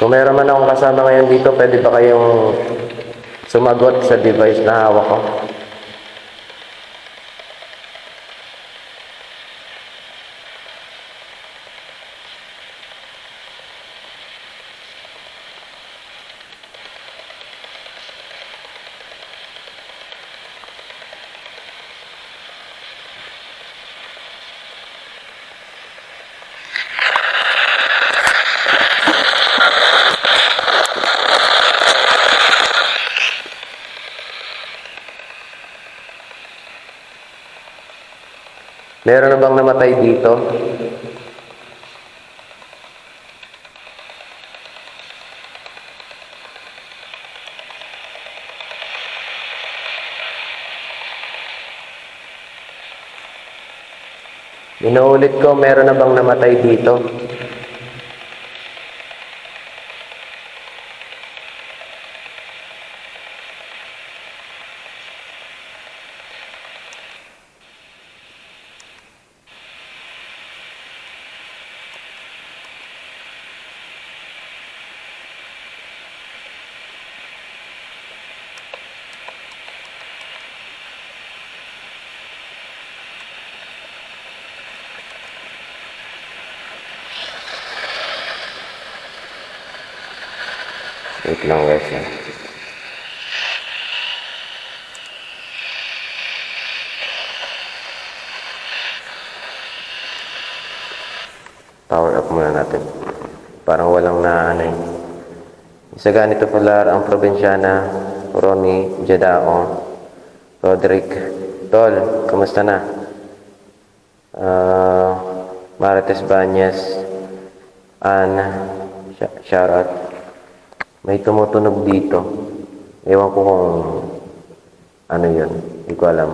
Kung meron man akong kasama ngayon dito, pwede ba kayong sumagot sa device na hawak ko? Meron na bang namatay dito? Inuulit ko, meron na bang namatay dito? Wait lang guys. Power up muna natin. Parang walang na ano yun. Isa ganito pala ang probinsyana, Ronnie Jedao, Roderick. Tol, kamusta na? Marites Banyes, Anne, shoutout. May tumutunog dito. Ewan ko kung ano yun. Hindi ko alam.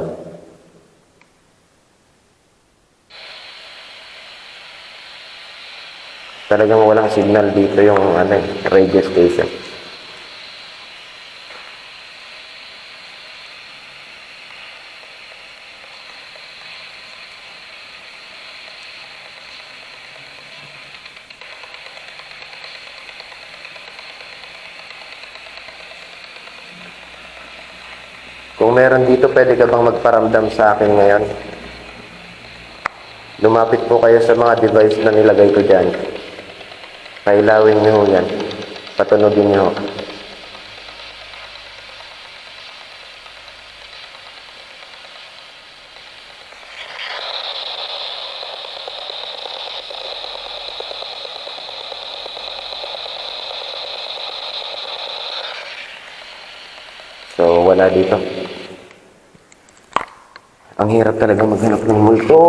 Talagang walang signal dito yung radio station. Kung meron dito, pwede ka bang magparamdam sa akin ngayon? Lumapit po kayo sa mga device na nilagay ko dyan. Pailawin nyo yan. Patunogin nyo. So, wala dito. Ang hirap talaga maghanap ng multo.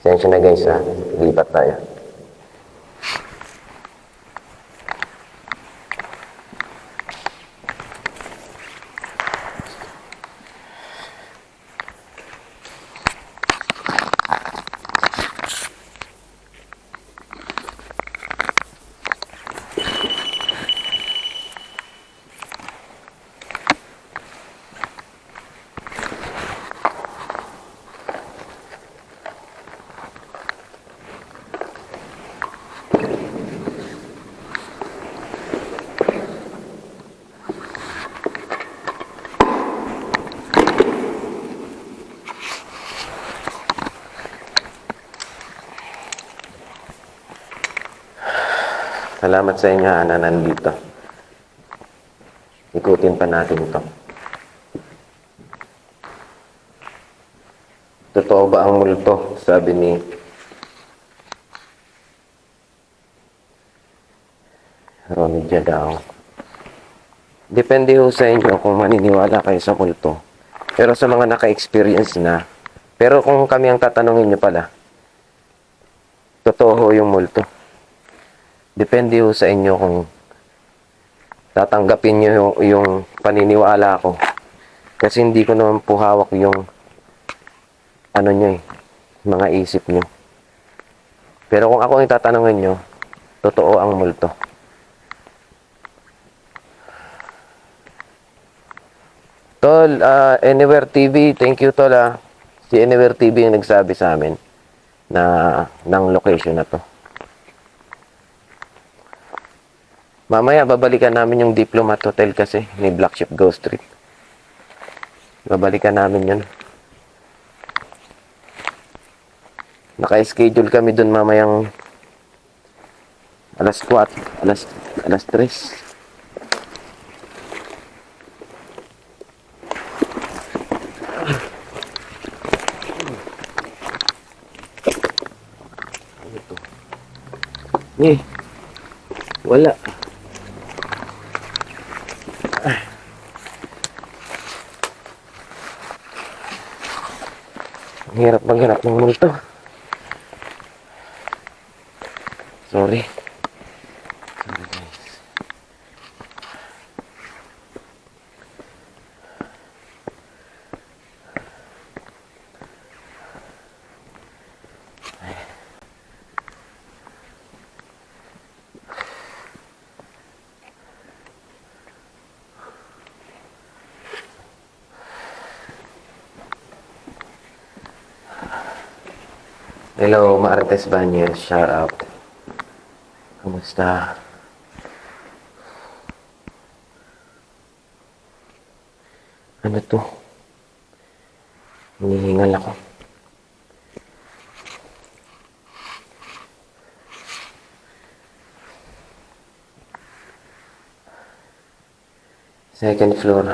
Sensya na guys ha. Lipat tayo. Salamat sa inyo na nandito. Ikutin pa natin ito. Totoo ba ang multo? Sabi ni Ronnie Jedao. Depende ho sa inyo kung maniniwala kayo sa multo. Pero sa mga naka-experience na, pero kung kami ang tatanungin nyo pala, totoo ho yung multo. Depende ho sa inyo kung tatanggapin nyo yung paniniwala ko. Kasi hindi ko naman po hawak yung mga isip nyo. Pero kung ako yung tatanungin nyo, totoo ang multo. Tol, Anywhere TV, thank you tol. Si Anywhere TV yung nagsabi sa amin. na ng location na to. Mamaya babalikan namin yung Diplomat Hotel kasi ni Black Sheep Ghost Street. Babalikan namin yun. Naka-schedule kami dun mamayang alas 4, alas 3. Ano to? Wala. Ang hirap maghanap ng multo. Sorry. Sorry guys. Hello, Martes Banyel. Shout out. Kamusta? Ano to? Hinihingal ako. Second floor.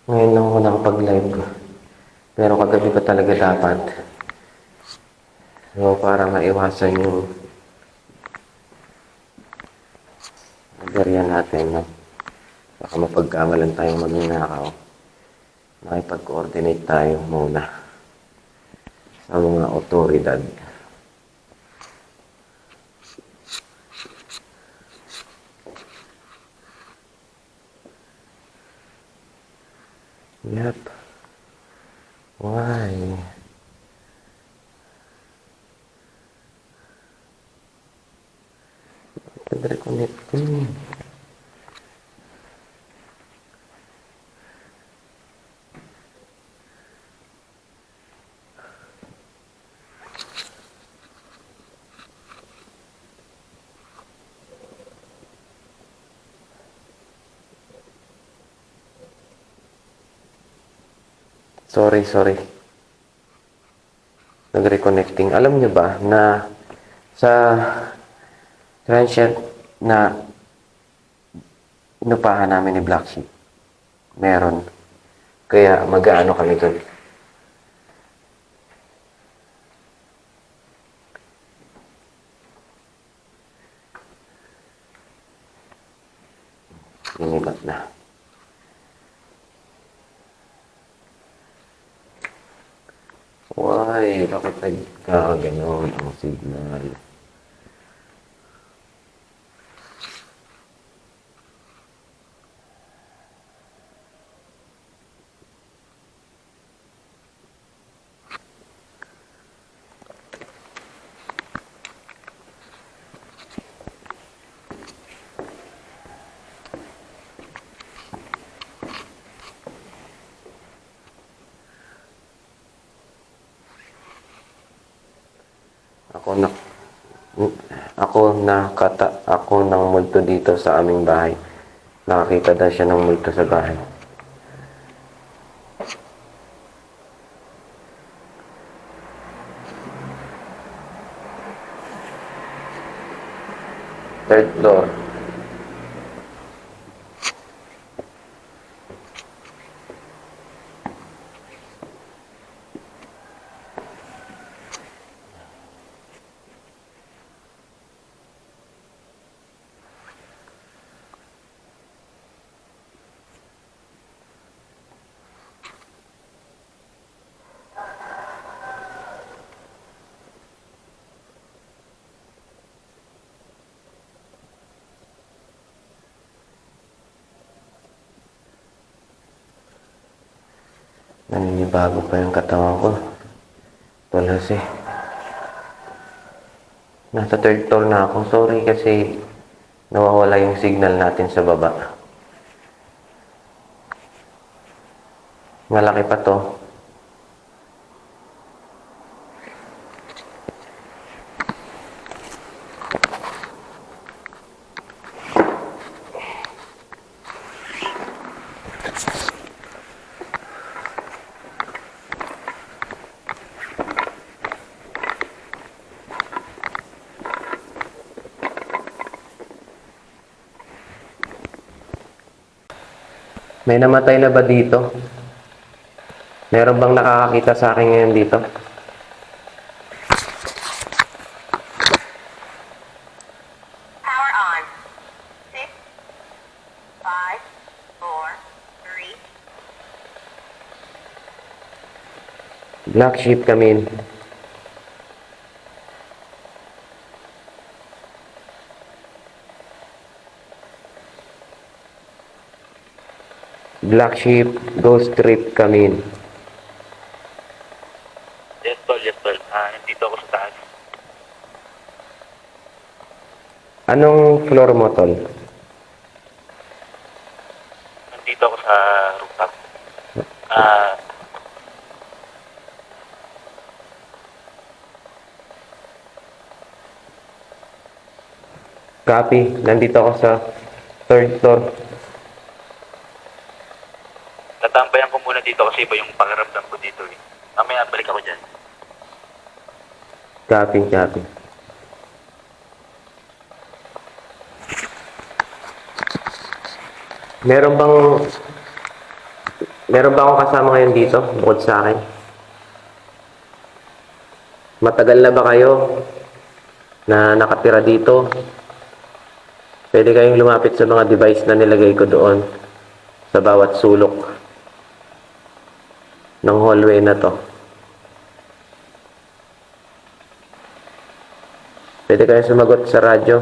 Ngayon lang ako nakapag-live ko. Pero kagabi pa talaga dapat. So, para maiwasan yung agarya natin, no? Baka mapagkamalan tayong magnanakaw. Makipag-coordinate tayo muna sa mga otoridad. Yep. Why? Nag-reconnect ko. Sorry. Nag-reconnecting. Alam niyo ba na sa transient na inupahan namin ni Black Sheep, meron. Kaya mag-aano kami dun. Linipat na. Why? Bakit nagkaganon ang signal? Ako ng multo dito sa aming bahay. Nakakita daw siya ng multo sa bahay. Third floor. Naninibago pa yung katawan ko. Tulas eh. Nasa third floor na ako. Sorry kasi nawawala yung signal natin sa baba. Malaki pa to. May namatay na ba dito? Meron bang nakakakita sa akin ngayon dito? Power on. 6, 5, 4, 3. Black sheep come in. Black sheep, ghost trip come in. Yes, tol. Yes, tol. Nandito ako sa taas. Anong floor mo, tol? Nandito ako sa rooftop. Ah, Copy. Nandito ako sa third floor. natambayan ko muna dito kasi iba yung pakiramdam ko dito eh. Mamaya balik ako dyan. Copy, copy. Meron bang meron ba akong kasama ngayon dito bukod sa akin? Matagal na ba kayo na nakatira dito? Pwede kayong lumapit sa mga device na nilagay ko doon sa bawat sulok ng hallway na to. Pwede kayong sumagot sa radyo.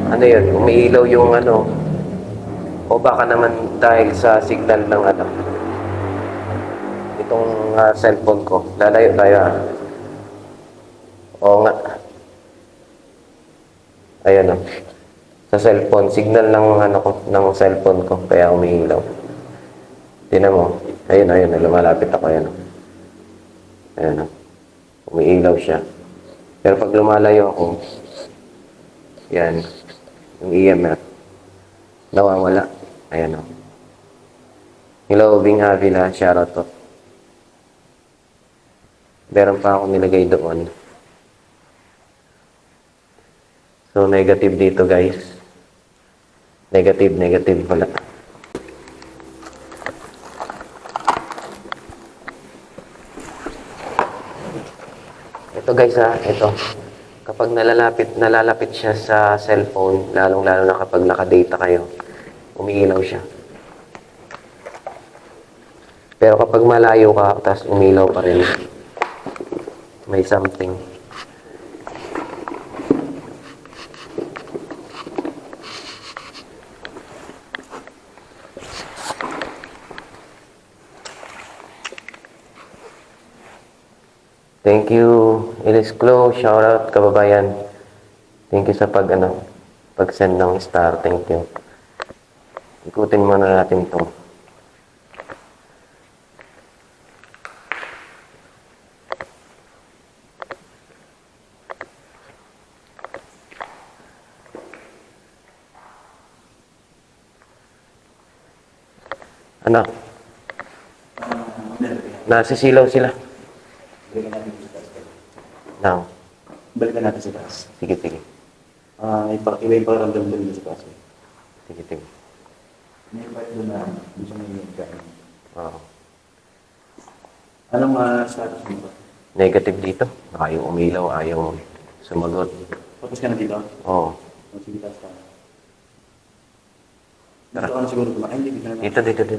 Ano yun? Umiilaw yung ano? O baka naman dahil sa signal ng ano? Itong cellphone ko. Lalayo tayo Oo nga. Ayan o. Sa cellphone. Signal ng ano ko, ng cellphone ko. Kaya umiilaw. Tingnan mo. Ayun, ayun. Lumalapit ako. Ayan o. Ayan o. Umiilaw siya. Pero pag lumalayo ako, yan. Yung EMF. Nawawala. Ayan o. Hello, Bing Avila. Shoutout po. Meron pa akong nilagay doon. So, negative dito, guys. Negative, negative pala. Ito, guys, ito. Kapag nalalapit siya sa cellphone, lalong-lalo na kapag nakadata kayo, umiilaw siya. Pero kapag malayo ka, tapos umilaw pa rin, may something. Thank you, Elis Klo. Shout out, kababayan. Thank you sa pag-send ng star. Thank you. Ikutin muna natin to. Ano? Nasisilaw sila. Now. Balikan natin sa taas. Sige, sige. Iba yung pakiramdam din sa taas. Sige, sige. May part doon na gusto mo yung kain. Oo. Anong status mo ba? Negative dito. Ayaw umilaw, ayaw sumagot. Tapos ka na dito? Oo. O, sige, taas ka. Tara. Dito ka na siguro kumain. Hindi ka na. Dito.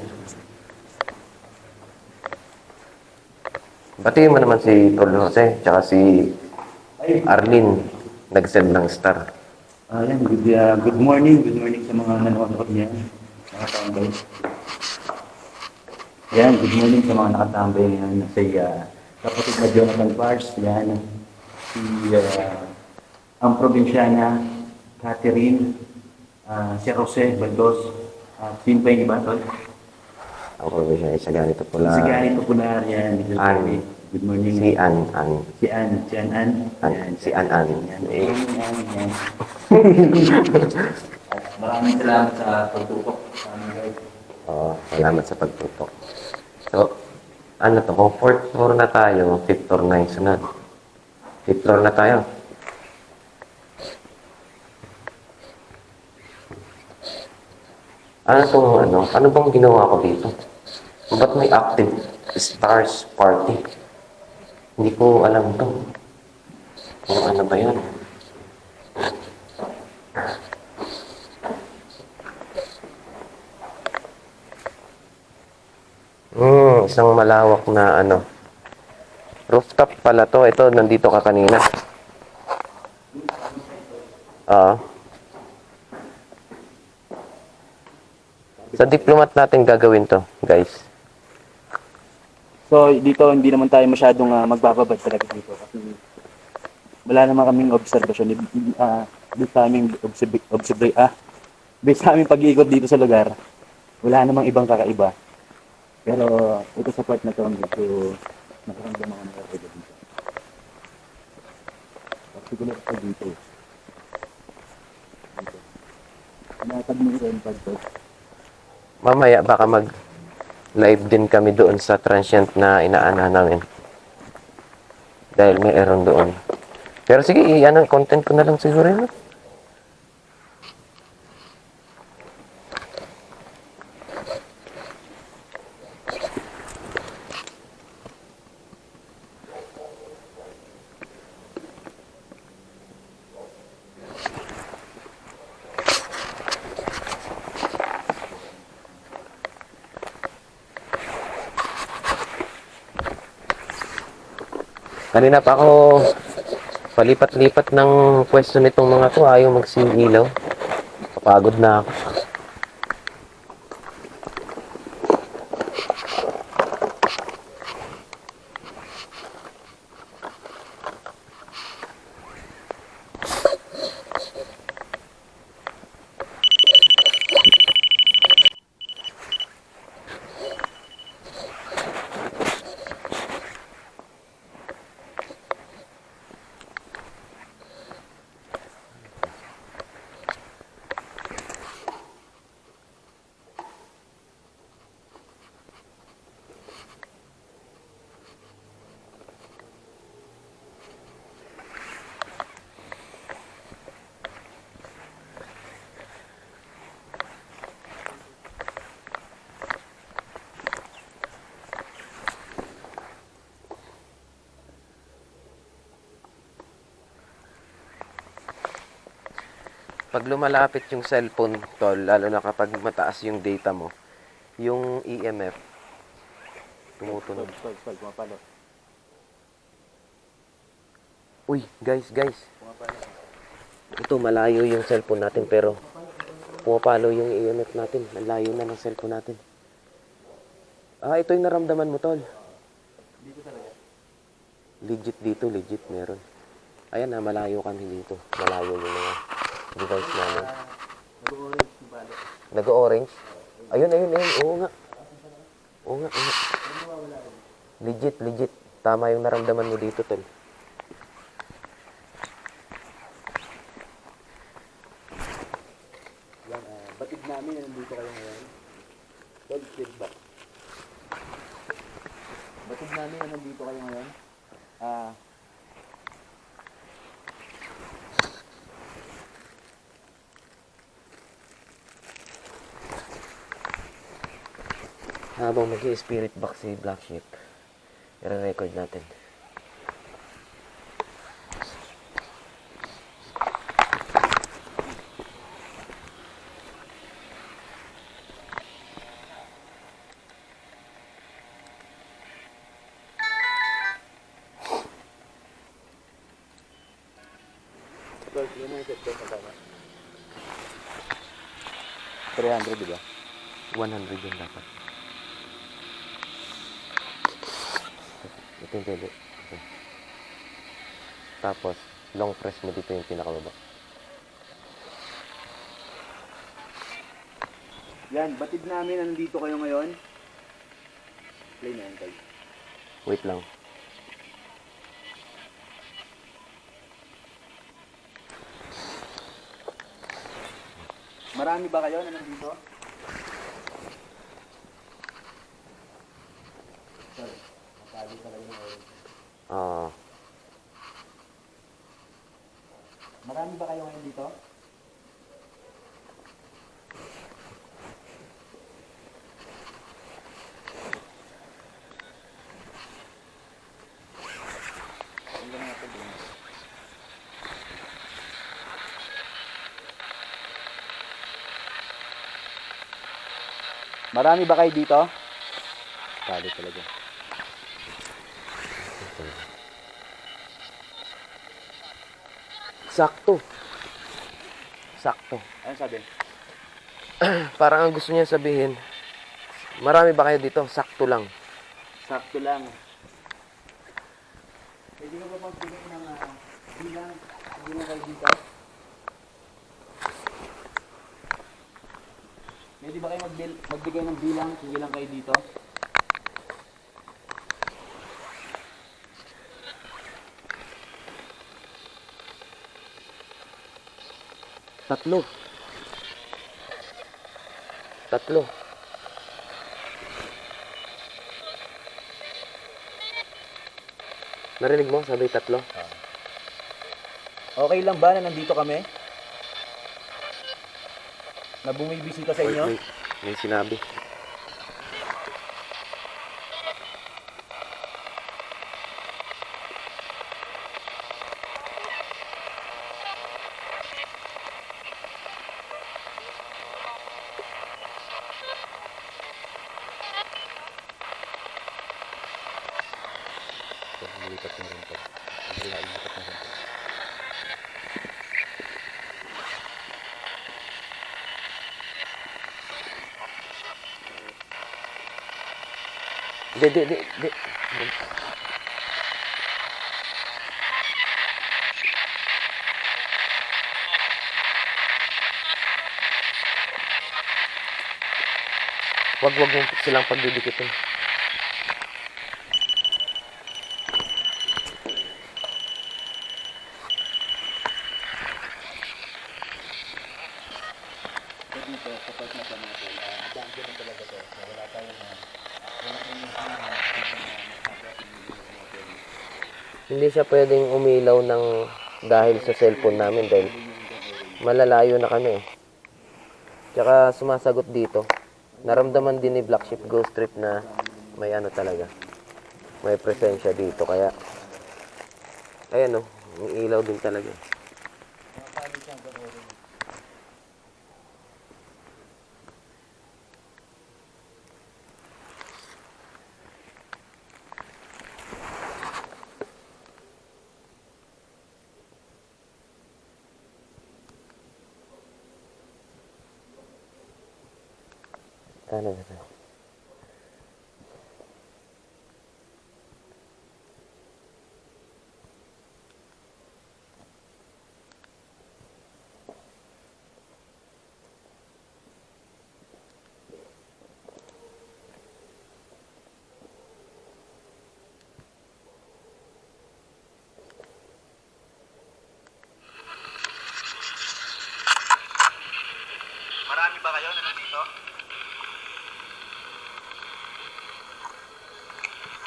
Batiin mo naman si Tol Jose, tsaka si Ay, Arlene, nag-send ng star. Ayan, good morning. Good morning sa mga nanonood niyan. Nakatambay. Yan, good morning sa mga nakatambay ngayon. Si kapatid na Jonathan Pars. Yan. Si ang probinsyana, Catherine. Si Jose Baldos. Sino pa yung iba, Tol? Ako siya, isa ganito pula. Si Gary Popular. Yan. An. Good morning. Si An. Si An. An. An. Si An. Yan. Yan. At maraming salamat sa pagtutok sa amin, guys. Oo, salamat sa pagtutok. So, ano to, kung fourth floor na tayo, fifth floor na yung sunod. Fifth floor na tayo. Ano bang ginawa ko dito? Ba't may active stars party? Hindi ko alam to. Kung ano ba yan? Isang malawak na rooftop pala to. Ito, nandito ka kanina. Sa diplomat natin gagawin to, guys. So, dito hindi naman tayo masyadong magbababad talaga dito kasi wala naman kaming obserbasyon. Based sa aming based sa aming pag-iikot dito sa lugar, wala namang ibang kakaiba. Pero ito sa part na to, medyo nakaramdam ako ng kakaiba dito. Particular sa dito. Natag mo rin pag-to. Mamaya baka mag-live din kami doon sa transient na inaana namin. Dahil may error doon. Pero sige, yan ang content ko na lang siguro yun. Kanina pa ako palipat-lipat ng pwesto nitong mga to. Ayaw magsingilaw. Kapagod na ako. Pag lumalapit yung cellphone, tol, lalo na kapag mataas yung data mo, yung EMF, tumutunog. Pumapalo. Uy, guys. Ito, malayo yung cellphone natin, pero pumapalo yung EMF natin. Ang layo na ng cellphone natin. Ito yung naramdaman mo, tol. Dito talaga. Legit meron. Ayan malayo kami dito. Malayo yung mga device namin. Nag-orange yung palo. Nag-orange? Ayun. Oo nga. Legit. Tama yung naramdaman mo dito, tol. Yan, batid namin na nandito kayo ngayon. Dog feedback. Batid namin na nandito kayo ngayon. Habang mag-i-spirit box si Black Sheep, i-record natin. Yun ang set ko sa baba. 300, di ba? 100 yun dapat. Ito yung pwede. Ito. Tapos, long press mo dito yung pinakababa. Yan, batid namin na nandito kayo ngayon. Play na yan, guys. Wait lang. Marami ba kayo na nandito? Sorry, matali talaga yung oil. Ah, Marami ba kayo ngayon dito? Marami ba kayo dito? Tali talaga. sakto. Sakto. Ano sabi? Parang ang gusto niya sabihin, marami ba kayo dito? Sakto lang. Sakto lang. Pwede ka ba magbigay ng bilang kayo dito? Pwede ba kayo magbigay ng bilang kung ilang kayo dito? Tatlo. Tatlo. Narinig mo? Sabi tatlo. Okay lang ba na nandito kami? Na bumibisita sa inyo? Wait. May sinabi. Lipat na rin po. Lipat na rin po. Di. Wag mo silang pagdidikitin. Dito, kapag na natin, danggo na talaga to. So, wala tayong Hindi siya pwedeng umilaw ng dahil sa cellphone namin dahil malalayo na kami eh. Tsaka sumasagot dito. Naramdaman din ni Black Sheep Ghost Trip na may ano talaga. May presensya dito kaya ayan oh, may ilaw din talaga. Ano ba ito? Marami ba kayo na nandito?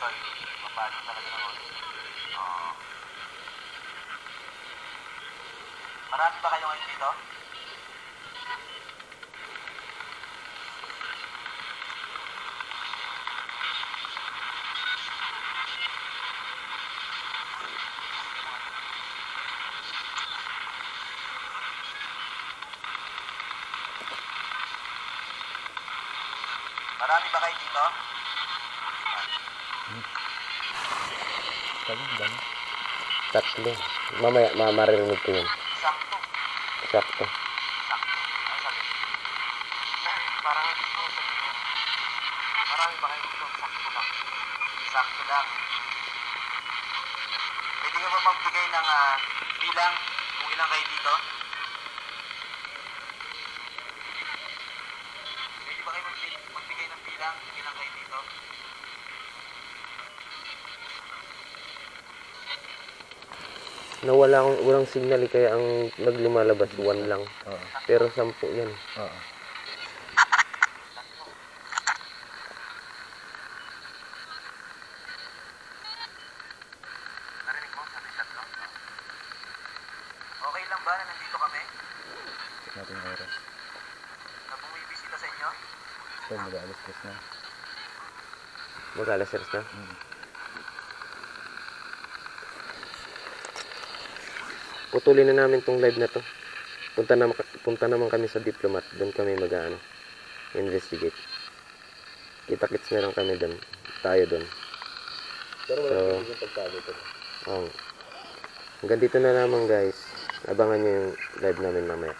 Sorry, mapalo talaga naman. Marami ba kayo ngayon dito? Marami ba kayo dito? Tatlo. Mamaya, maririnig ko yun. Sakto. Sakto. Ano sabi? Parang ano sabi mo? Marami ba kayo dito? Sakto lang. Sakto lang. Pwede ka ba magbigay ng bilang kung ilang kayo dito? Pwede ba kayo magbigay ng bilang kung ilang kayo dito? Nawala akong walang signal kaya ang naglumalabas 1 lang. Oo. Pero 10 yan. Oo. Narinig mo? Sabi tatlo? Okay lang ba na nandito kami? Check natin yung oras. Na bumibisita sa inyo? So, mag-aalas tres na. Mag-alas na. Putulin na namin tong live na to. Punta naman kami sa diplomat. Doon kami investigate. Kita-kits na lang kami doon. Tayo doon. Pero wala yung pagtago ito. Hanggang dito na lamang guys. Abangan nyo yung live namin mamaya.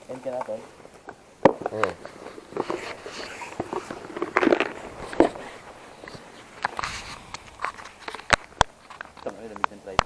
End ka natin. Ito, may lamitan try.